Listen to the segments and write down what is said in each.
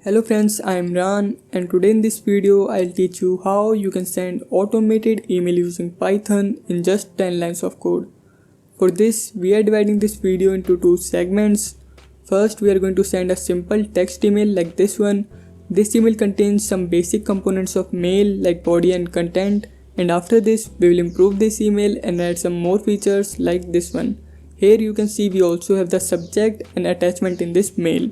Hello friends, I am Ran and today in this video I'll teach you how you can send automated email using Python in just 10 lines of code. For this, we are dividing this video into two segments. First, we are going to send a simple text email like this one. This email contains some basic components of mail like body and content, and after this, we will improve this email and add some more features like this one. Here you can see we also have the subject and attachment in this mail.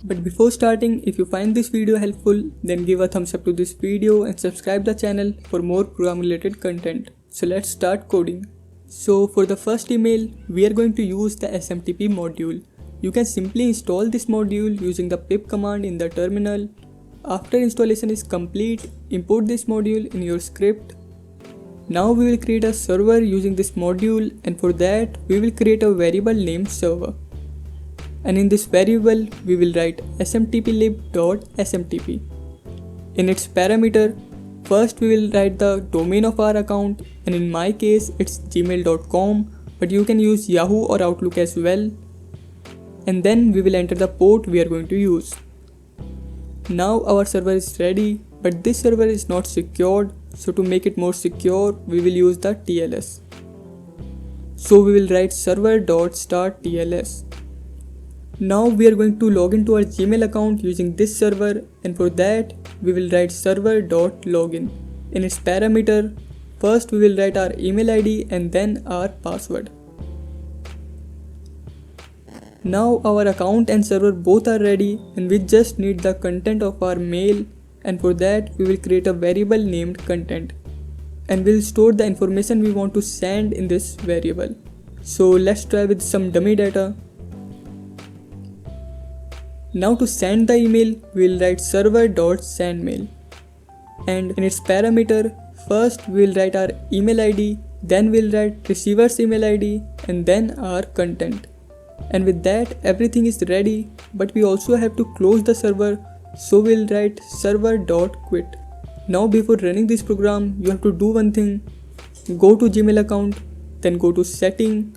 But before starting, if you find this video helpful, then give a thumbs up to this video and subscribe the channel for more program related content. So let's start coding. So for the first email, we are going to use the SMTP module. You can simply install this module using the pip command in the terminal. After installation is complete, import this module in your script. Now we will create a server using this module, and for that we will create a variable named server. And in this variable we will write smtplib.smtp. In its parameter, first we will write the domain of our account, and in my case it's gmail.com, but you can use Yahoo or Outlook as well. And then we will enter the port we are going to use. Now our server is ready, but this server is not secured, so to make it more secure we will use the TLS. So we will write server.starttls. Now we are going to log into our Gmail account using this server, and for that we will write server.login. In its parameter, first we will write our email ID and then our password. Now our account and server both are ready, and we just need the content of our mail, and for that we will create a variable named content, and we'll store the information we want to send in this variable. So let's try with some dummy data. Now to send the email, we'll write server.sendmail, and in its parameter, first we'll write our email ID, then we'll write receiver's email ID, and then our content. And with that, everything is ready, but we also have to close the server, so we'll write server.quit. Now before running this program, you have to do one thing. Go to Gmail account, then go to setting,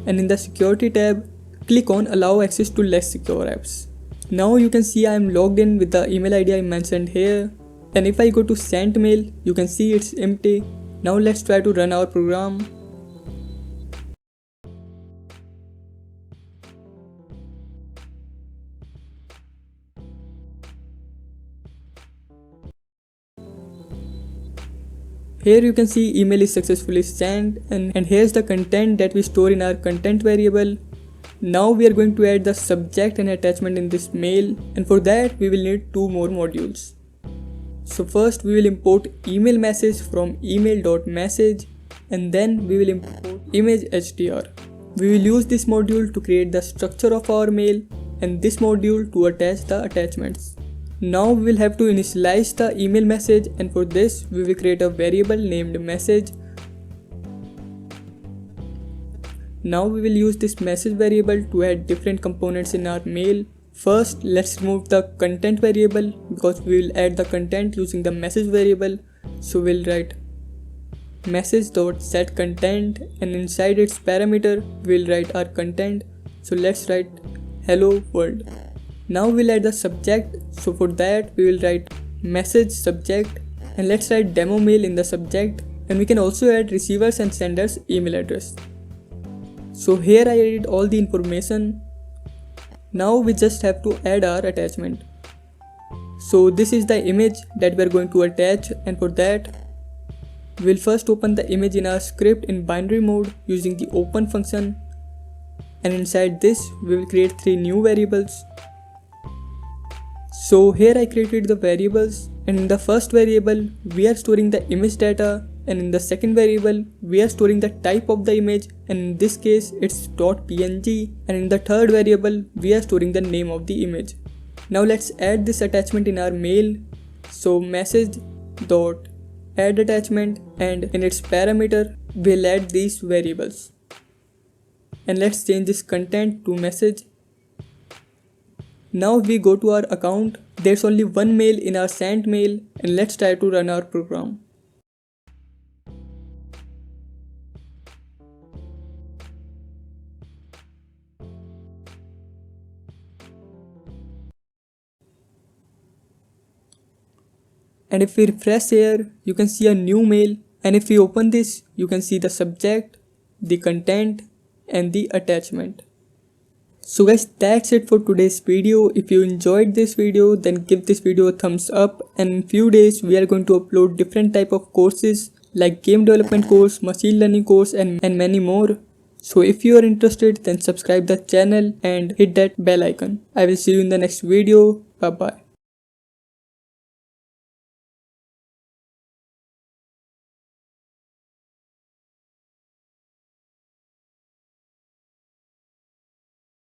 and in the security tab, click on allow access to less secure apps. Now you can see I am logged in with the email ID I mentioned here, and if I go to send mail, you can see it's empty. Now let's try to run our program. Here you can see email is successfully sent, and here's the content that we store in our content variable. Now we are going to add the subject and attachment in this mail, and for that we will need two more modules. So first we will import email message from email.message, and then we will import image.htr. We will use this module to create the structure of our mail, and this module to attach the attachments. Now we will have to initialize the email message, and for this we will create a variable named message. Now we will use this message variable to add different components in our mail. First, let's remove the content variable because we will add the content using the message variable. So we'll write message.setContent, and inside its parameter we'll write our content. So let's write hello world. Now we'll add the subject. So for that we will write message subject, and let's write demo mail in the subject, and we can also add receivers and senders email address. So here I added all the information. Now we just have to add our attachment. So this is the image that we are going to attach, and for that we'll first open the image in our script in binary mode using the open function, and inside this we will create three new variables. So here I created the variables, and in the first variable we are storing the image data, and in the second variable we are storing the type of the image, and in this case it's .png, and in the third variable we are storing the name of the image. Now let's add this attachment in our mail. So message.add attachment, and in its parameter we'll add these variables, and let's change this content to message. Now we go to our account. There's only one mail in our sent mail, and let's try to run our program. And if we refresh here, you can see a new mail. And if we open this, you can see the subject, the content and the attachment. So guys, that's it for today's video. If you enjoyed this video, then give this video a thumbs up, and in few days we are going to upload different type of courses like game development course, machine learning course and many more. So if you are interested, then subscribe the channel and hit that bell icon. I will see you in the next video. Bye bye.